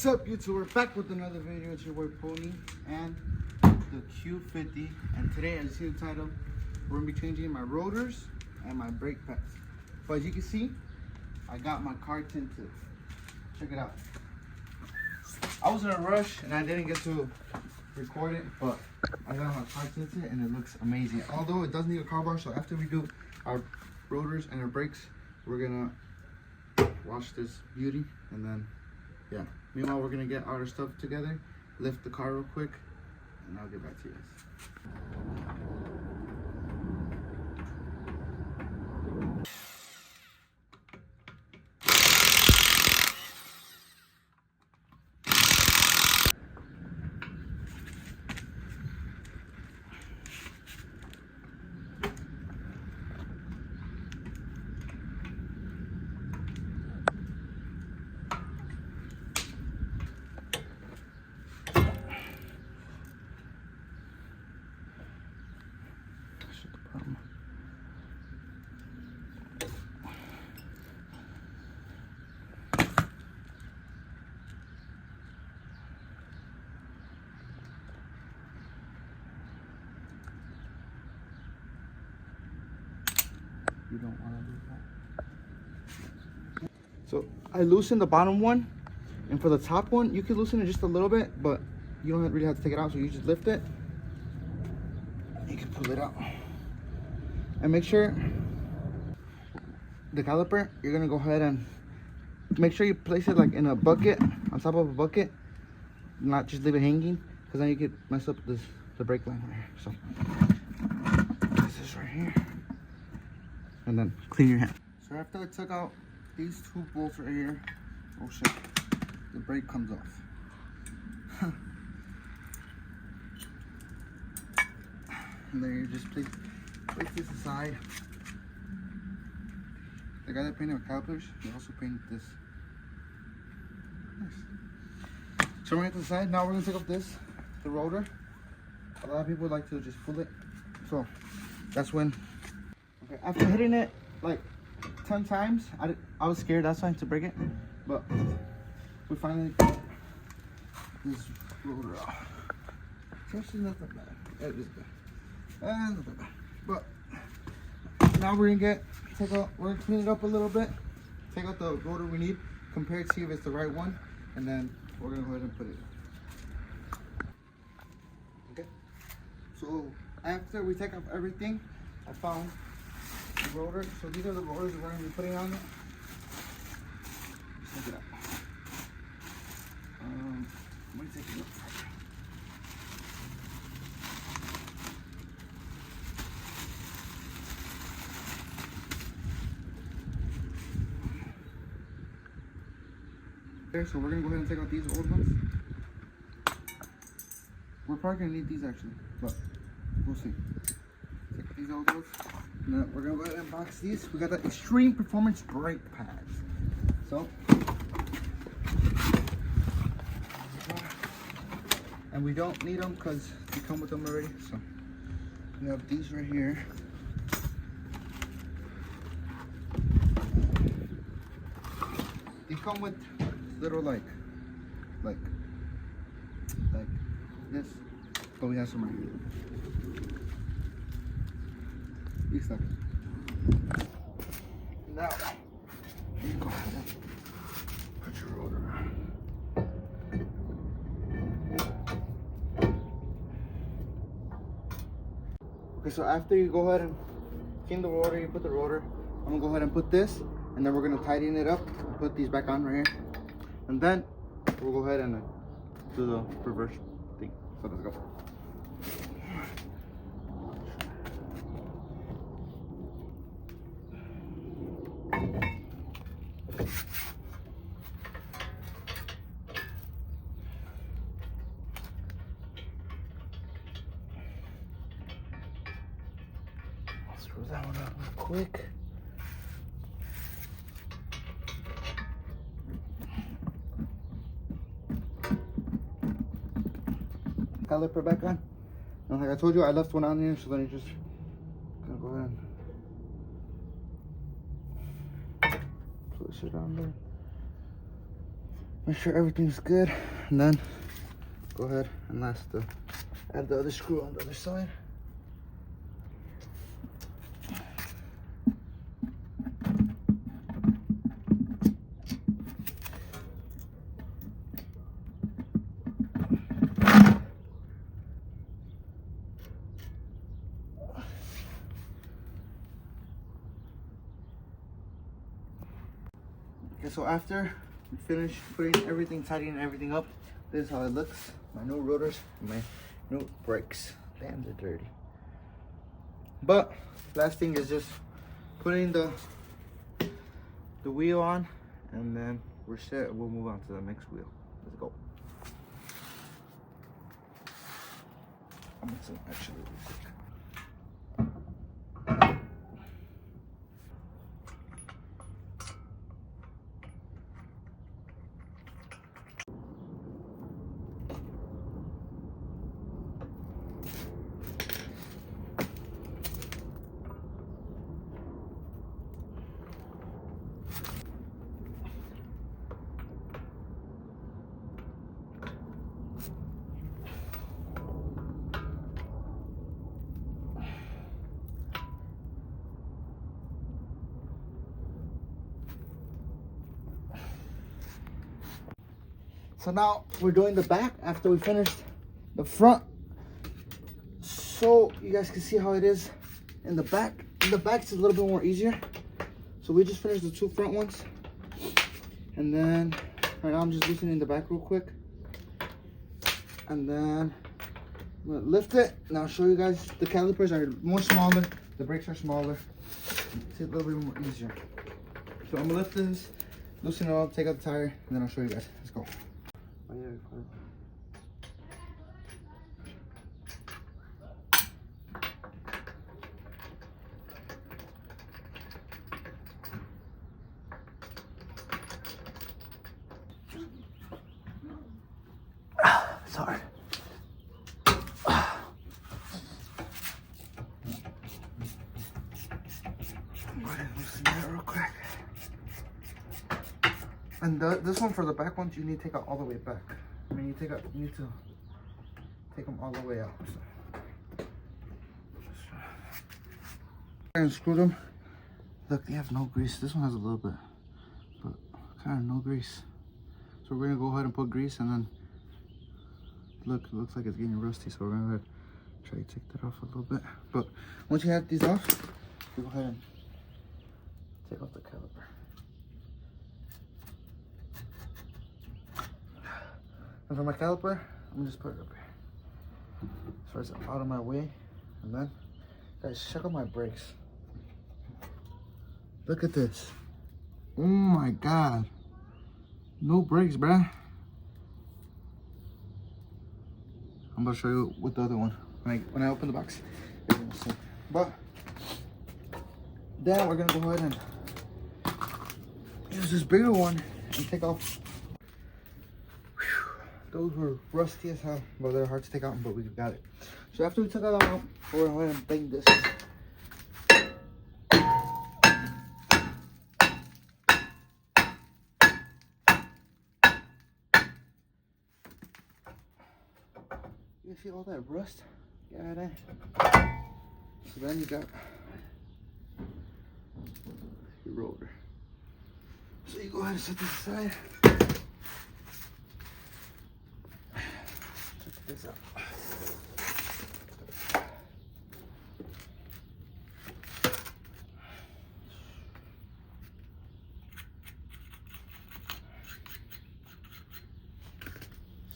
What's up, YouTube? We're back with another video. It's your boy Pony and the Q50. And today, as you see the title, we're gonna be changing my rotors and my brake pads. But as you can see, I got my car tinted. Check it out. I was in a rush and I didn't get to record it, but I got my car tinted and it looks amazing. Although it does need a car wash, so after we do our rotors and our brakes, we're gonna wash this beauty and then yeah. Meanwhile, we're gonna get all our stuff together, lift the car real quick, and I'll get back to you guys. You don't want to do that. So I loosened the bottom one, and for the top one, you can loosen it just a little bit, but you don't really have to take it out. So you just lift it, you can pull it out, and make sure the caliper, you're gonna go ahead and make sure you place it like in a bucket, on top of a bucket, not just leave it hanging, because then you could mess up the brake line right here. So this is right here. And then clean your hand. So after I took out these two bolts right here, oh shit, the brake comes off. And then you just place this aside. The guy that painted with calipers, he also painted this. Nice. So we're going to the side. Now we're going to take off the rotor. A lot of people like to just pull it. So that's when. Okay, after hitting it like 10 times, I was scared that's why to break it, but we finally got this rotor off. It's actually not that bad. It is bad. Not that bad. But now we're gonna clean it up a little bit, take out the rotor we need, compare it, see if it's the right one, and then we're gonna go ahead and put it in. Okay. So after we take off everything, I found the rotor. So these are the rotors we're going to be putting on it. Just look it up. Let me take a look. Okay, so we're going to go ahead and take out these old ones. We're probably going to need these actually, but we'll see. Take out these old ones. Now we're gonna go ahead and box these. We got the Extreme Performance brake pads. So, and we don't need them because we come with them already. So, we have these right here. They come with little like this, but we have some right here. Seconds. Now, you go ahead and put your rotor on. Okay, so after you go ahead and clean the rotor, you put the rotor. I'm gonna go ahead and put this, and then we're gonna tighten it up and put these back on right here. And then we'll go ahead and do the reverse thing. So let's go. Screw that one up real quick. Caliper back on. And like I told you, I left one on here, so then you just gonna go ahead and push it on there. Make sure everything's good, and then go ahead and add the other screw on the other side. Okay, so after we finish putting everything, tidying everything up, this is how it looks. My new rotors, my new brakes. Damn, they're dirty. But last thing is just putting the wheel on, and then we're set. We'll move on to the next wheel. Let's go. I'm mixing actually real quick. So now we're doing the back after we finished the front. So you guys can see how it is in the back. In the back, it's a little bit more easier. So we just finished the two front ones. And then right now I'm just loosening the back real quick. And then I'm gonna lift it. And I'll show you guys the calipers are more smaller. The brakes are smaller. It's a little bit more easier. So I'm gonna lift this, loosen it up, take out the tire, and then I'll show you guys. Let's go. Sorry. Loosen that real quick. And this one for the back ones, you need to take out all the way back. I mean, you need to take them all the way out. So. And screw them. Look, they have no grease. This one has a little bit, but kind of no grease. So we're gonna go ahead and put grease, and then look, it looks like it's getting rusty. So we're gonna go ahead and try to take that off a little bit. But once you have these off, you go ahead and take off the caliper. And for my caliper, I'm gonna just put it up here. So it's out of my way. And then, guys, check out my brakes. Look at this. Oh my God. No brakes, bruh. I'm gonna show you with the other one when I open the box. But then we're gonna go ahead and use this bigger one and take off. Those were rusty as hell, but they're hard to take out, but we got it. So after we took that out, we're going to bang this. You see all that rust? Got it. So then you got your rotor. So you go ahead and set this aside. Check this out.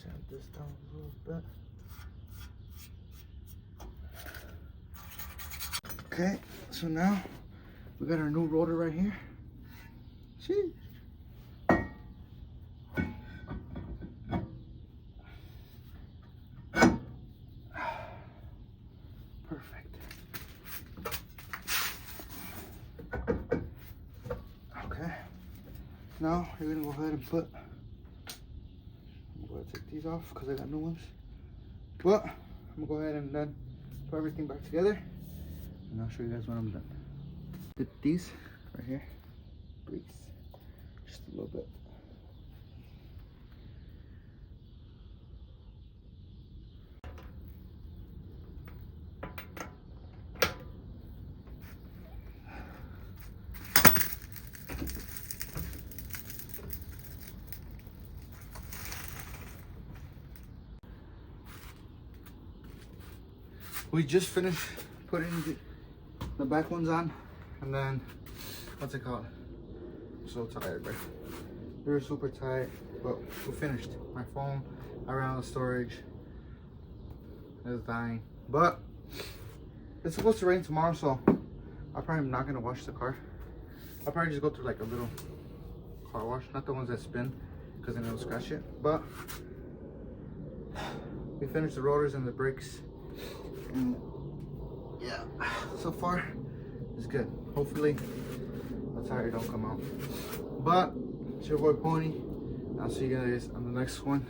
Set this down a little bit. Okay, so now we got our new rotor right here. See? Perfect. Okay. Now you're gonna go ahead and put. I'm gonna take these off because I got new ones. But I'm gonna go ahead and then put everything back together. And I'll show you guys when I'm done. Did these right here, grease, just a little bit. We just finished putting the back ones on, and then what's it called? I'm so tired, bro. We were super tired, but we finished. My phone around the storage is dying, but it's supposed to rain tomorrow, so I probably am not gonna wash the car. I'll probably just go through like a little car wash, not the ones that spin, because then it'll scratch it. But we finished the rotors and the brakes, and yeah, so far it's good. Hopefully the tire don't come out. But it's your boy Pony. I'll see you guys on the next one.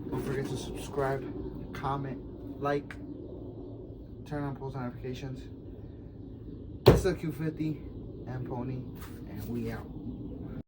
Don't forget to subscribe, comment, like, turn on post notifications. It's the Q50 and Pony, and we out.